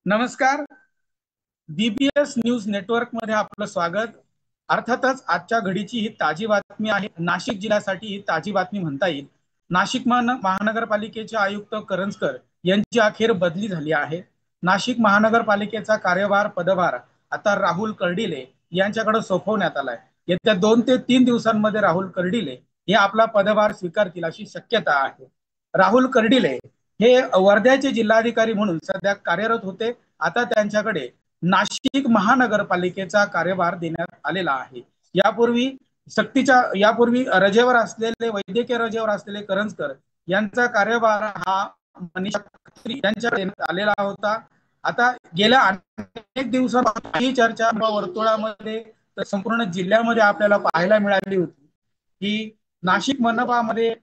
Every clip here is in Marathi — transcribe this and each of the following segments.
नमस्कार. बीबीएस न्यूज नेटवर्क मध्ये आपलं स्वागत. अर्थातच आजच्या घडीची ही ताजी बातमी आहे. नाशिक जिल्ह्यासाठी ही ताजी बातमी म्हणता येईल. नाशिक महानगरपालिकेचे आयुक्त करंजकर यांची अखेर बदली झाली आहे. नाशिक महानगरपालिकेचा कार्यभार पदभार आता राहुल कर्डिले यांच्याकडे सोपवण्यात आलाय. येत्या 2 ते 3 दिवसांमध्ये राहुल कर्डिले हे आपला पदभार स्वीकारतील अशी शक्यता आहे. राहुल कर्डिले हे वर्ध्याचे जिल्हाधिकारी म्हणून सध्या कार्यरत होते. आता त्यांच्याकडे नाशिक महानगरपालिकेचा कार्यभार देण्यात आलेला आहे. यापूर्वी रजेवर असलेले वैद्यकीय रजेवर असलेले करंजकर यांचा कार्यभार हा मनीषा खत्री यांच्या देण्यात आलेला होता. आता गेल्या अनेक दिवसांपासून ही चर्चा वर्तुळामध्ये संपूर्ण जिल्ह्यामध्ये आपल्याला पाहायला मिळाली होती की नाशिक मनपामध्ये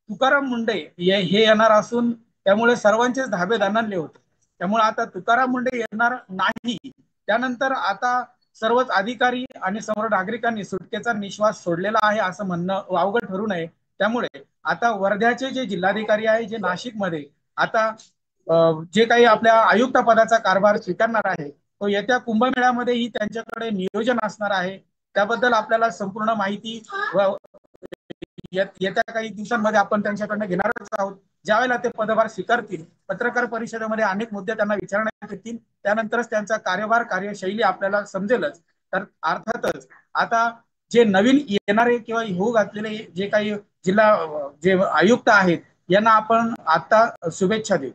तुकाराम मुंडे हे येणार असून त्यामुळे सर्वांचेच धाबे दणाणले होते. त्यामुळे आता तुकाराम मुंडे येणार नाही. त्यानंतर आता सर्वच अधिकारी आणि सर्व नागरिकांनी सुटकेचा निश्वास सोडलेला आहे असं म्हणणं वावगं ठरू नये. त्यामुळे आता वर्ध्याचे जे जिल्हाधिकारी आहे जे नाशिकमध्ये आता जे काही आपल्या आयुक्त पदाचा कारभार स्वीकारणार आहे तो येत्या कुंभमेळ्यामध्येही त्यांच्याकडे नियोजन असणार आहे. त्याबद्दल आपल्याला संपूर्ण माहिती येत्या काही दिवसांमध्ये आपण त्यांच्याकडनं घेणारच आहोत. ज्यावेळेला ते पदभार स्वीकारतील पत्रकार परिषदेमध्ये अनेक मुद्दे त्यांना विचारण्यात येतील. त्यानंतरच त्यांचा कार्यशैली आपल्याला समजेलच. तर अर्थातच आता जे नवीन येणारे किंवा होऊ घातलेले जे काही जे आयुक्त आहेत यांना आपण आता शुभेच्छा देऊ.